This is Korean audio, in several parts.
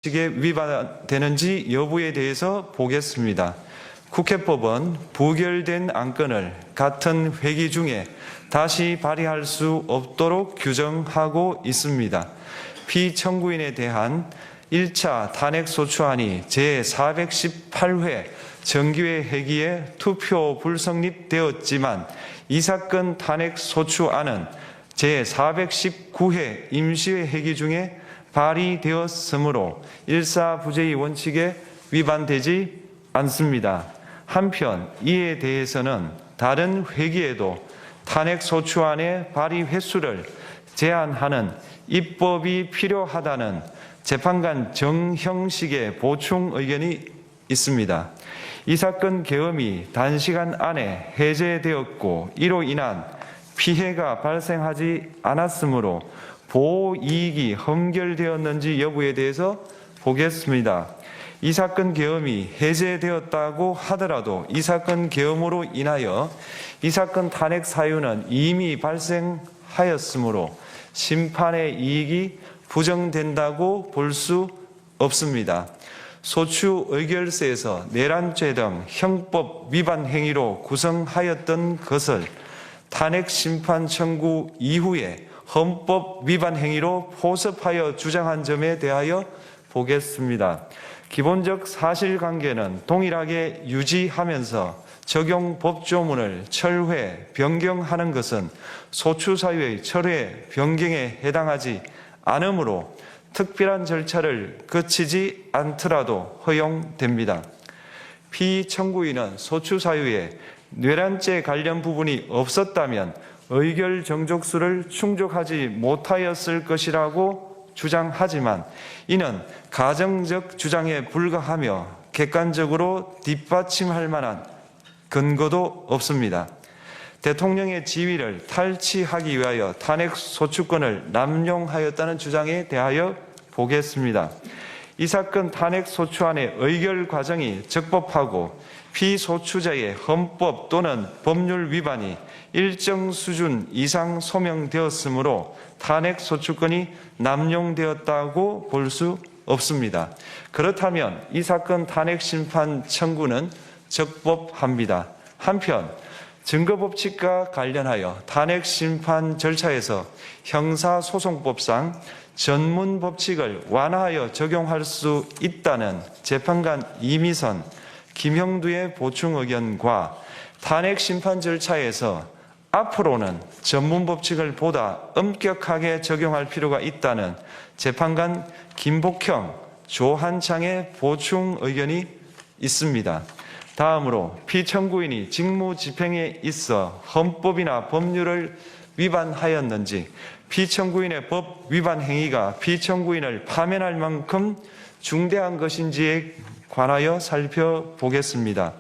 에 위반되는지 여부에 대해서 보겠습니다. 국회법은 부결된 안건을 같은 회기 중에 다시 발의할 수 없도록 규정하고 있습니다. 피청구인에 대한 1차 탄핵소추안이 제418회 정기회 회기에 투표 불성립되었지만 이 사건 탄핵소추안은 제419회 임시회 회기 중에 발의되었으므로 일사부재의 원칙에 위반되지 않습니다. 한편 이에 대해서는 다른 회기에도 탄핵소추안의 발의 횟수를 제한하는 입법이 필요하다는 재판관 정형식의 보충 의견이 있습니다. 이 사건 계엄이 단시간 안에 해제되었고 이로 인한 피해가 발생하지 않았으므로 보호이익이 험결되었는지 여부에 대해서 보겠습니다. 이 사건 계엄이 해제되었다고 하더라도 이 사건 계엄으로 인하여 이 사건 탄핵 사유는 이미 발생하였으므로 심판의 이익이 부정된다고 볼 수 없습니다. 소추 의결서에서 내란죄 등 형법 위반 행위로 구성하였던 것을 탄핵 심판 청구 이후에 헌법 위반 행위로 포섭하여 주장한 점에 대하여 보겠습니다. 기본적 사실관계는 동일하게 유지하면서 적용 법조문을 철회, 변경하는 것은 소추사유의 철회, 변경에 해당하지 않으므로 특별한 절차를 거치지 않더라도 허용됩니다. 피청구인은 소추사유에 내란죄 관련 부분이 없었다면 의결 정족수를 충족하지 못하였을 것이라고 주장하지만 이는 가정적 주장에 불과하며 객관적으로 뒷받침할 만한 근거도 없습니다. 대통령의 지위를 탈취하기 위하여 탄핵소추권을 남용하였다는 주장에 대하여 보겠습니다. 이 사건 탄핵소추안의 의결 과정이 적법하고 피소추자의 헌법 또는 법률 위반이 일정 수준 이상 소명되었으므로 탄핵소추권이 남용되었다고 볼 수 없습니다. 그렇다면 이 사건 탄핵심판 청구는 적법합니다. 한편 증거법칙과 관련하여 탄핵심판 절차에서 형사소송법상 전문법칙을 완화하여 적용할 수 있다는 재판관 이미선, 김형두의 보충 의견과 탄핵심판 절차에서 앞으로는 전문법칙을 보다 엄격하게 적용할 필요가 있다는 재판관 김복형, 조한창의 보충 의견이 있습니다. 다음으로 피청구인이 직무집행에 있어 헌법이나 법률을 위반하였는지 피청구인의 법 위반 행위가 피청구인을 파면할 만큼 중대한 것인지에 관하여 살펴보겠습니다.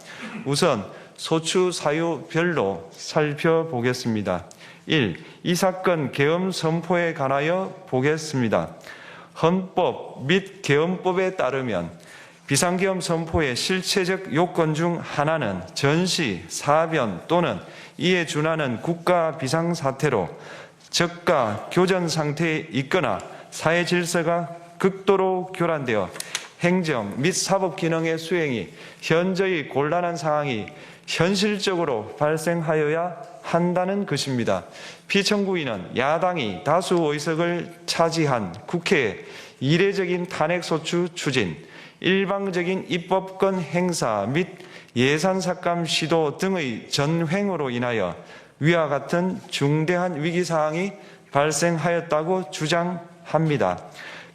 우선 소추 사유별로 살펴보겠습니다. 1. 이 사건 계엄 선포에 관하여 보겠습니다. 헌법 및 계엄법에 따르면 비상계엄 선포의 실체적 요건 중 하나는 전시, 사변 또는 이에 준하는 국가 비상사태로 저가 교전 상태에 있거나 사회 질서가 극도로 교란되어 행정 및 사법 기능의 수행이 현저히 곤란한 상황이 현실적으로 발생하여야 한다는 것입니다. 피청구인은 야당이 다수 의석을 차지한 국회의 이례적인 탄핵소추 추진, 일방적인 입법권 행사 및 예산삭감 시도 등의 전횡으로 인하여 위와 같은 중대한 위기사항이 발생하였다고 주장합니다.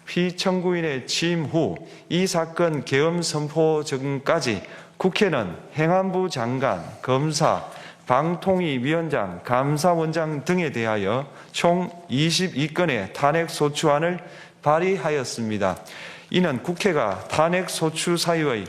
피청구인의 취임 후 이 사건 계엄 선포 전까지 국회는 행안부 장관, 검사, 방통위 위원장, 감사원장 등에 대하여 총 22건의 탄핵소추안을 발의하였습니다. 이는 국회가 탄핵소추 사유의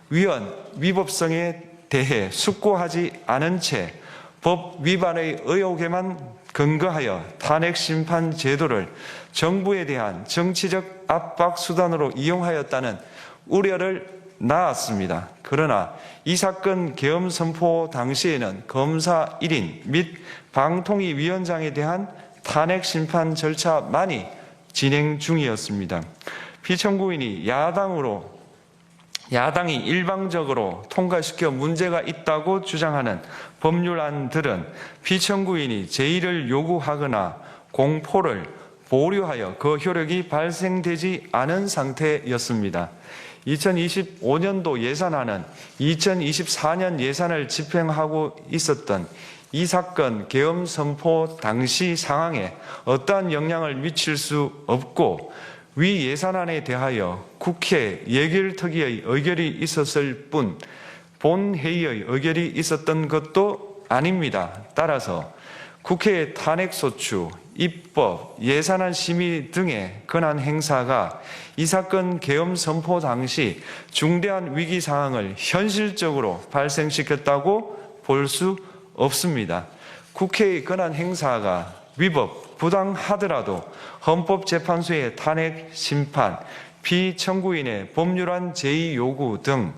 위헌, 위법성에 대해 숙고하지 않은 채 법 위반의 의혹에만 근거하여 탄핵심판 제도를 정부에 대한 정치적 압박 수단으로 이용하였다는 우려를 낳았습니다. 그러나 이 사건 계엄 선포 당시에는 검사 1인 및 방통위 위원장에 대한 탄핵심판 절차만이 진행 중이었습니다. 피청구인이 야당이 일방적으로 통과시켜 문제가 있다고 주장하는 법률안들은 피청구인이 제의를 요구하거나 공포를 보류하여 그 효력이 발생되지 않은 상태였습니다. 2025년도 예산안은 2024년 예산을 집행하고 있었던 이 사건 계엄 선포 당시 상황에 어떠한 영향을 미칠 수 없고 위 예산안에 대하여 국회 예결특위의 의결이 있었을 뿐 본회의의 의결이 있었던 것도 아닙니다. 따라서 국회의 탄핵소추, 입법, 예산안 심의 등의 권한 행사가 이 사건 계엄 선포 당시 중대한 위기 상황을 현실적으로 발생시켰다고 볼 수 없습니다. 국회의 권한 행사가 위법, 부당하더라도 헌법재판소의 탄핵 심판, 피청구인의 법률안 제의 요구 등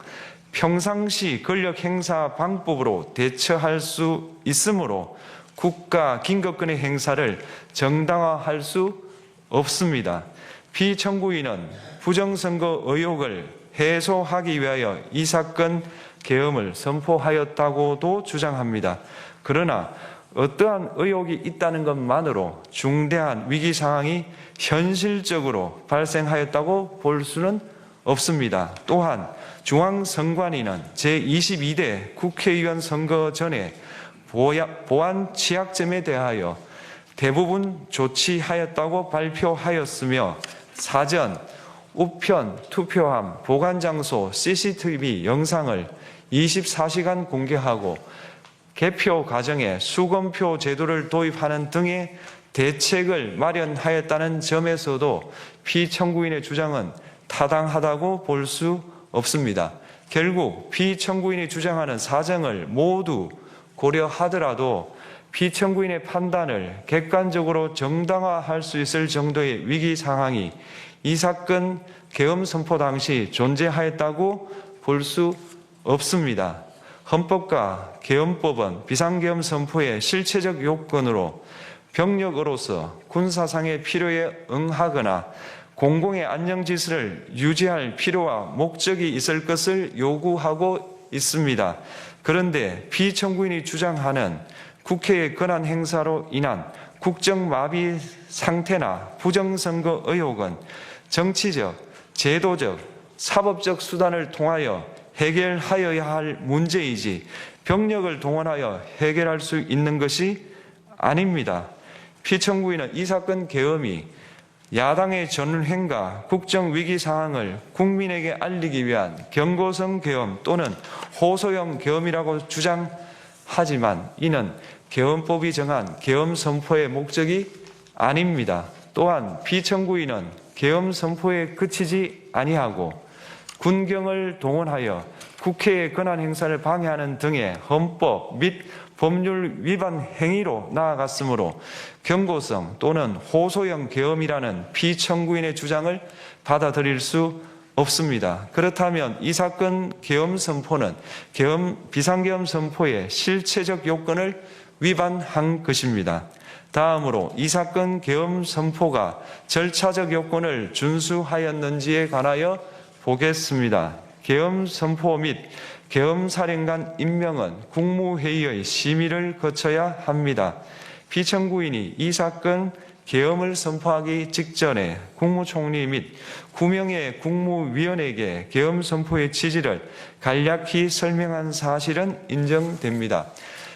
평상시 권력 행사 방법으로 대처할 수 있으므로 국가 긴급권의 행사를 정당화할 수 없습니다. 피청구인은 부정선거 의혹을 해소하기 위하여 이 사건 계엄을 선포하였다고도 주장합니다. 그러나 어떠한 의혹이 있다는 것만으로 중대한 위기 상황이 현실적으로 발생하였다고 볼 수는 없습니다. 또한 중앙선관위는 제22대 국회의원 선거 전에 보안 취약점에 대하여 대부분 조치하였다고 발표하였으며 사전, 우편, 투표함, 보관장소, CCTV 영상을 24시간 공개하고 개표 과정에 수검표 제도를 도입하는 등의 대책을 마련하였다는 점에서도 피청구인의 주장은 타당하다고 볼 수 없습니다. 결국 피청구인이 주장하는 사정을 모두 고려하더라도 피청구인의 판단을 객관적으로 정당화할 수 있을 정도의 위기 상황이 이 사건 계엄 선포 당시 존재하였다고 볼 수 없습니다. 헌법과 계엄법은 비상계엄 선포의 실체적 요건으로 병력으로서 군사상의 필요에 응하거나 공공의 안정질서를 유지할 필요와 목적이 있을 것을 요구하고 있습니다. 그런데 피청구인이 주장하는 국회의 권한 행사로 인한 국정마비 상태나 부정선거 의혹은 정치적, 제도적, 사법적 수단을 통하여 해결하여야 할 문제이지 병력을 동원하여 해결할 수 있는 것이 아닙니다. 피청구인은 이 사건 계엄이 야당의 전횡과 국정위기 상황을 국민에게 알리기 위한 경고성 계엄 또는 호소형 계엄이라고 주장하지만 이는 계엄법이 정한 계엄 선포의 목적이 아닙니다. 또한 피청구인은 계엄 선포에 그치지 아니하고 군경을 동원하여 국회의 권한 행사를 방해하는 등의 헌법 및 법률 위반 행위로 나아갔으므로 경고성 또는 호소형 계엄이라는 피청구인의 주장을 받아들일 수 없습니다. 그렇다면 이 사건 계엄 선포는 비상계엄 선포의 실체적 요건을 위반한 것입니다. 다음으로 이 사건 계엄 선포가 절차적 요건을 준수하였는지에 관하여 보겠습니다. 계엄 선포 및 계엄사령관 임명은 국무회의의 심의를 거쳐야 합니다. 피청구인이 이 사건 계엄을 선포하기 직전에 국무총리 및 9명의 국무위원에게 계엄 선포의 취지를 간략히 설명한 사실은 인정됩니다.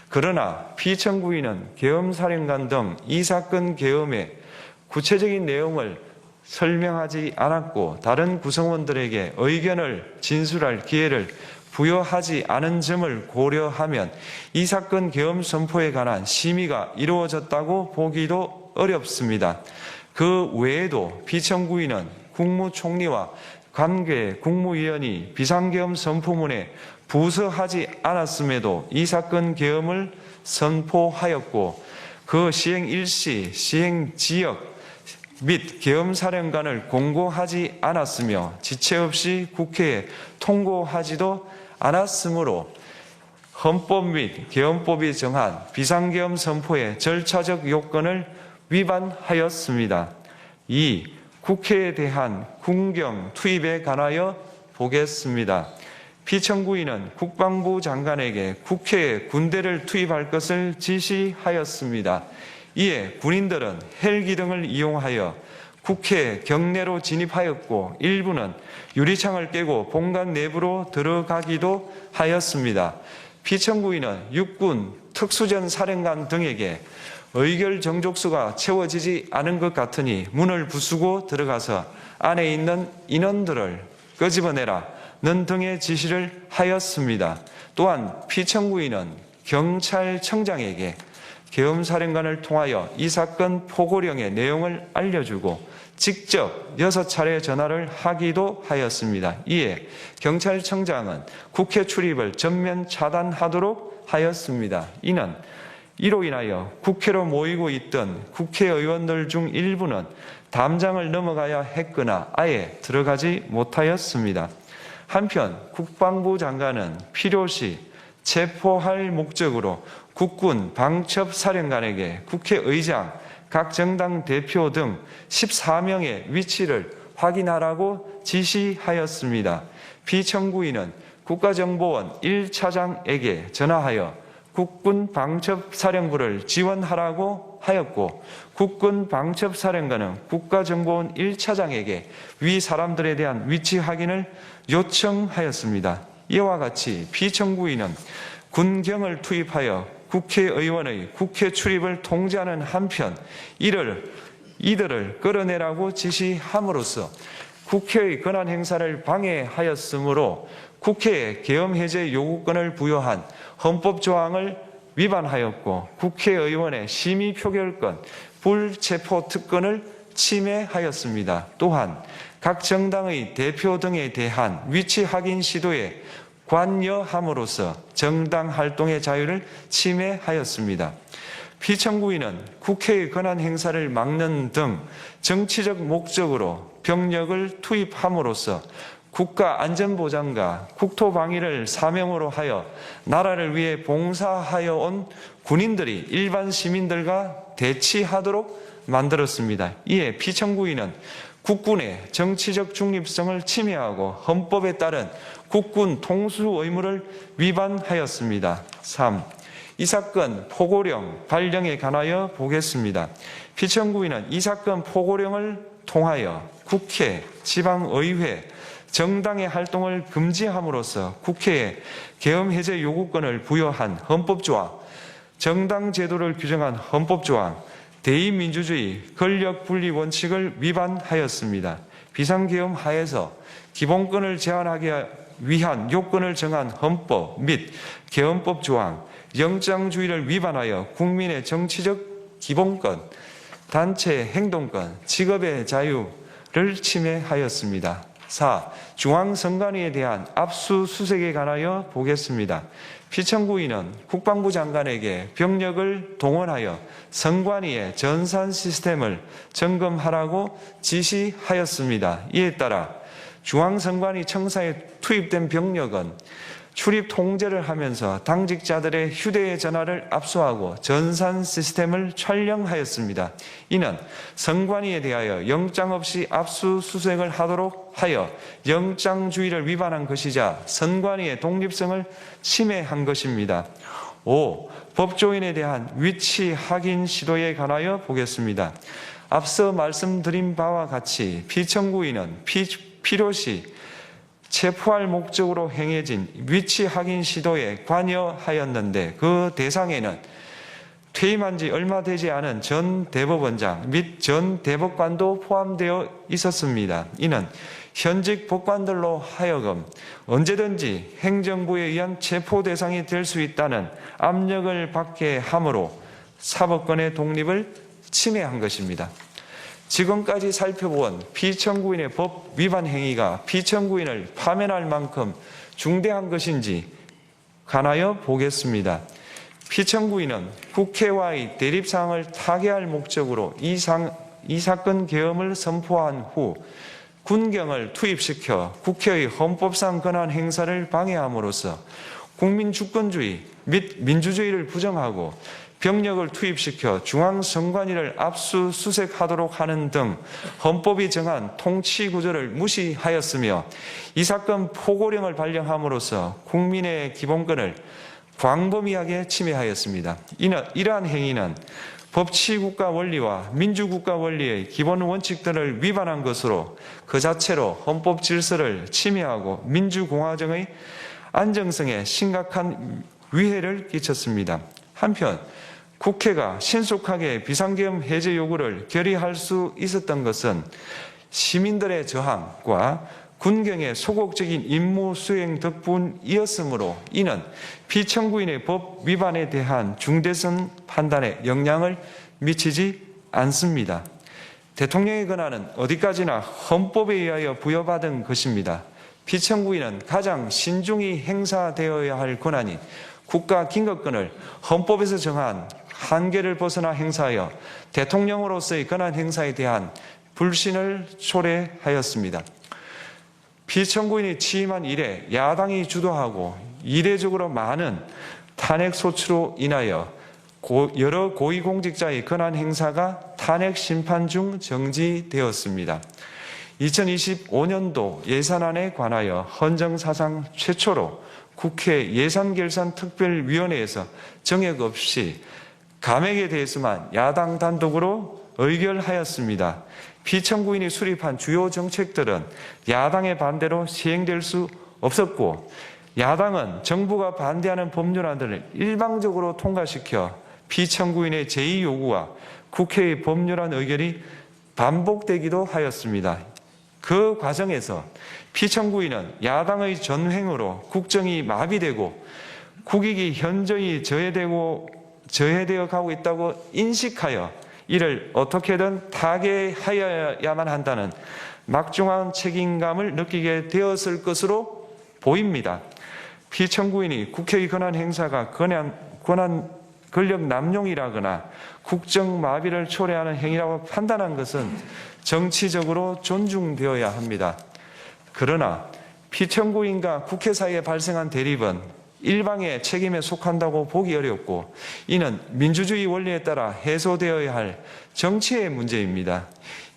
그러나 피청구인은 계엄사령관 등 이 사건 계엄의 구체적인 내용을 설명하지 않았고 다른 구성원들에게 의견을 진술할 기회를 부여하지 않은 점을 고려하면 이 사건 계엄 선포에 관한 심의가 이루어졌다고 보기도 어렵습니다. 그 외에도 피청구인은 국무총리와 관계 국무위원이 비상계엄 선포문에 부서하지 않았음에도 이 사건 계엄을 선포하였고 그 시행 일시, 시행 지역 및 계엄사령관을 공고하지 않았으며 지체 없이 국회에 통고하지도 않았으므로 헌법 및 계엄법이 정한 비상계엄 선포의 절차적 요건을 위반하였습니다. 2. 국회에 대한 군경 투입에 관하여 보겠습니다. 피청구인은 국방부 장관에게 국회에 군대를 투입할 것을 지시하였습니다. 이에 군인들은 헬기 등을 이용하여 국회 경내로 진입하였고 일부는 유리창을 깨고 본관 내부로 들어가기도 하였습니다. 피청구인은 육군 특수전 사령관 등에게 의결 정족수가 채워지지 않은 것 같으니 문을 부수고 들어가서 안에 있는 인원들을 끄집어내라 는 등의 지시를 하였습니다. 또한 피청구인은 경찰청장에게 계엄사령관을 통하여 이 사건 포고령의 내용을 알려주고 직접 6차례 전화를 하기도 하였습니다. 이에 경찰청장은 국회 출입을 전면 차단하도록 하였습니다. 이로 인하여 국회로 모이고 있던 국회의원들 중 일부는 담장을 넘어가야 했거나 아예 들어가지 못하였습니다. 한편 국방부 장관은 필요시 체포할 목적으로 국군 방첩사령관에게 국회의장, 각 정당 대표 등 14명의 위치를 확인하라고 지시하였습니다. 피청구인은 국가정보원 1차장에게 전화하여 국군 방첩사령부를 지원하라고 하였고 국군 방첩사령관은 국가정보원 1차장에게 위 사람들에 대한 위치 확인을 요청하였습니다. 이와 같이 피청구인은 군경을 투입하여 국회의원의 국회 출입을 통제하는 한편 이들을 끌어내라고 지시함으로써 국회의 권한 행사를 방해하였으므로 국회에 계엄 해제 요구권을 부여한 헌법 조항을 위반하였고 국회의원의 심의 표결권, 불체포 특권을 침해하였습니다. 또한 각 정당의 대표 등에 대한 위치 확인 시도에 관여함으로써 정당 활동의 자유를 침해하였습니다. 피청구인은 국회의 권한 행사를 막는 등 정치적 목적으로 병력을 투입함으로써 국가 안전보장과 국토방위를 사명으로 하여 나라를 위해 봉사하여 온 군인들이 일반 시민들과 대치하도록 만들었습니다. 이에 피청구인은 국군의 정치적 중립성을 침해하고 헌법에 따른 국군 통수 의무를 위반하였습니다. 3. 이 사건 포고령 발령에 관하여 보겠습니다. 피청구인은 이 사건 포고령을 통하여 국회, 지방의회, 정당의 활동을 금지함으로써 국회에 계엄 해제 요구권을 부여한 헌법조항, 정당 제도를 규정한 헌법조항, 대의민주주의 권력분리 원칙을 위반하였습니다. 비상계엄 하에서 기본권을 제한하기 위한 요건을 정한 헌법 및 계엄법 조항, 영장주의를 위반하여 국민의 정치적 기본권, 단체 행동권, 직업의 자유를 침해하였습니다. 4. 중앙선관위에 대한 압수수색에 관하여 보겠습니다. 피청구인은 국방부 장관에게 병력을 동원하여 선관위의 전산 시스템을 점검하라고 지시하였습니다. 이에 따라 중앙선관위 청사에 투입된 병력은 출입 통제를 하면서 당직자들의 휴대 전화를 압수하고 전산 시스템을 촬영하였습니다. 이는 선관위에 대하여 영장 없이 압수수색을 하도록 하여 영장주의를 위반한 것이자 선관위의 독립성을 침해한 것입니다. 5. 법조인에 대한 위치 확인 시도에 관하여 보겠습니다. 앞서 말씀드린 바와 같이 피청구인은 필요시 체포할 목적으로 행해진 위치 확인 시도에 관여하였는데 그 대상에는 퇴임한 지 얼마 되지 않은 전 대법원장 및 전 대법관도 포함되어 있었습니다. 이는 현직 법관들로 하여금 언제든지 행정부에 의한 체포 대상이 될 수 있다는 압력을 받게 함으로 사법권의 독립을 침해한 것입니다. 지금까지 살펴본 피청구인의 법 위반 행위가 피청구인을 파면할 만큼 중대한 것인지 관하여 보겠습니다. 피청구인은 국회와의 대립사항을 타개할 목적으로 이 사건 계엄을 선포한 후 군경을 투입시켜 국회의 헌법상 권한 행사를 방해함으로써 국민 주권주의 및 민주주의를 부정하고 병력을 투입시켜 중앙선관위를 압수수색하도록 하는 등 헌법이 정한 통치구조를 무시하였으며 이 사건 포고령을 발령함으로써 국민의 기본권을 광범위하게 침해하였습니다. 이러한 행위는 법치국가 원리와 민주국가 원리의 기본 원칙들을 위반한 것으로 그 자체로 헌법 질서를 침해하고 민주공화정의 안정성에 심각한 위해를 끼쳤습니다. 한편 국회가 신속하게 비상계엄 해제 요구를 결의할 수 있었던 것은 시민들의 저항과 군경의 소극적인 임무 수행 덕분이었으므로 이는 피청구인의 법 위반에 대한 중대성 판단에 영향을 미치지 않습니다. 대통령의 권한은 어디까지나 헌법에 의하여 부여받은 것입니다. 피청구인은 가장 신중히 행사되어야 할 권한인 국가 긴급권을 헌법에서 정한 한계를 벗어나 행사하여 대통령으로서의 권한 행사에 대한 불신을 초래하였습니다. 피청구인이 취임한 이래 야당이 주도하고 이례적으로 많은 탄핵 소추로 인하여 여러 고위공직자의 권한 행사가 탄핵 심판 중 정지되었습니다. 2025년도 예산안에 관하여 헌정사상 최초로 국회 예산결산특별위원회에서 정액 없이 감액에 대해서만 야당 단독으로 의결하였습니다. 피청구인이 수립한 주요 정책들은 야당의 반대로 시행될 수 없었고 야당은 정부가 반대하는 법률안들을 일방적으로 통과시켜 피청구인의 제2 요구와 국회의 법률안 의결이 반복되기도 하였습니다. 그 과정에서 피청구인은 야당의 전횡으로 국정이 마비되고 국익이 현저히 저해되어 가고 있다고 인식하여 이를 어떻게든 타개하여야만 한다는 막중한 책임감을 느끼게 되었을 것으로 보입니다. 피청구인이 국회의 권한 행사가 권력 남용이라거나 국정 마비를 초래하는 행위라고 판단한 것은 정치적으로 존중되어야 합니다. 그러나 피청구인과 국회 사이에 발생한 대립은 일방의 책임에 속한다고 보기 어렵고 이는 민주주의 원리에 따라 해소되어야 할 정치의 문제입니다.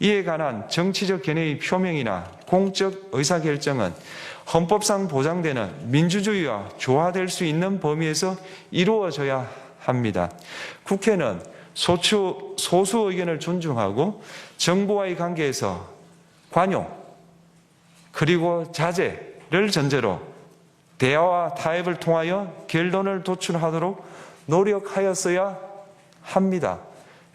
이에 관한 정치적 견해의 표명이나 공적 의사결정은 헌법상 보장되는 민주주의와 조화될 수 있는 범위에서 이루어져야 합니다. 국회는 소수 의견을 존중하고 정부와의 관계에서 관용 그리고 자제를 전제로 대화와 타협을 통하여 결론을 도출하도록 노력하였어야 합니다.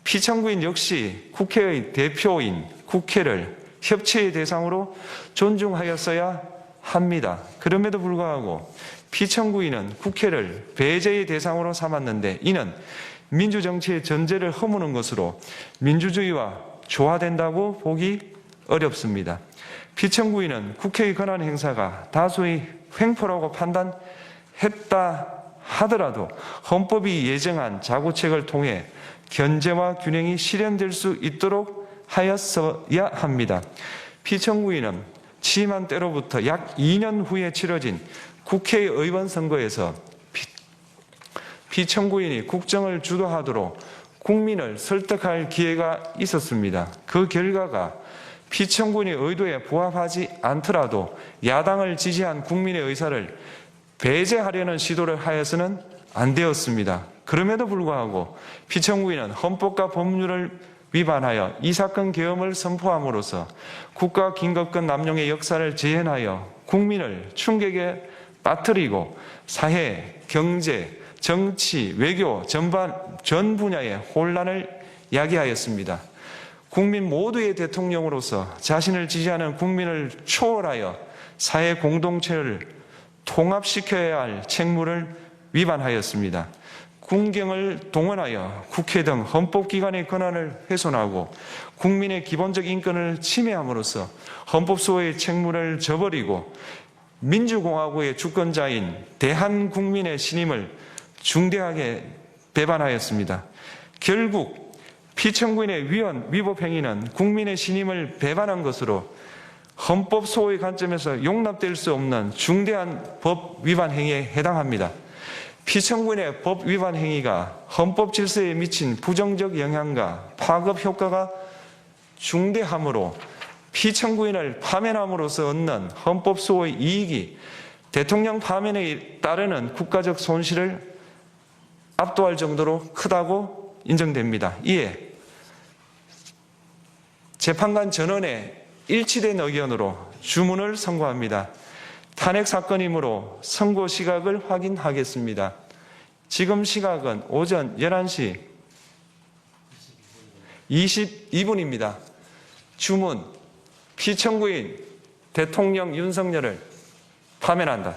피청구인 역시 국회의 대표인 국회를 협치의 대상으로 존중하였어야 합니다. 그럼에도 불구하고 피청구인은 국회를 배제의 대상으로 삼았는데 이는 민주정치의 전제를 허무는 것으로 민주주의와 조화된다고 보기 어렵습니다. 피청구인은 국회의 권한 행사가 다수의 횡포라고 판단했다 하더라도 헌법이 예정한 자구책을 통해 견제와 균형이 실현될 수 있도록 하였어야 합니다. 피청구인은 취임한 때로부터 약 2년 후에 치러진 국회의원 선거에서 피청구인이 국정을 주도하도록 국민을 설득할 기회가 있었습니다. 그 결과가 피청구인의 의도에 부합하지 않더라도 야당을 지지한 국민의 의사를 배제하려는 시도를 하여서는 안 되었습니다. 그럼에도 불구하고 피청구인은 헌법과 법률을 위반하여 이 사건 계엄을 선포함으로써 국가 긴급권 남용의 역사를 재현하여 국민을 충격에 빠뜨리고 사회, 경제, 정치, 외교 전 분야의 혼란을 야기하였습니다. 국민 모두의 대통령으로서 자신을 지지하는 국민을 초월하여 사회 공동체를 통합시켜야 할 책무를 위반하였습니다. 군경을 동원하여 국회 등 헌법기관의 권한을 훼손하고 국민의 기본적 인권을 침해함으로써 헌법소의 책무를 저버리고 민주공화국의 주권자인 대한국민의 신임을 중대하게 배반하였습니다. 결국 피청구인의 위법 행위는 국민의 신임을 배반한 것으로 헌법 소의 관점에서 용납될 수 없는 중대한 법 위반 행위에 해당합니다. 피청구인의 법 위반 행위가 헌법 질서에 미친 부정적 영향과 파급 효과가 중대하므로 피청구인을 파면함으로써 얻는 헌법 수호의 이익이 대통령 파면에 따르는 국가적 손실을 압도할 정도로 크다고 인정됩니다. 이에 재판관 전원의 일치된 의견으로 주문을 선고합니다. 탄핵 사건이므로 선고 시각을 확인하겠습니다. 지금 시각은 오전 11시 22분입니다. 주문, 피청구인 대통령 윤석열을 파면한다.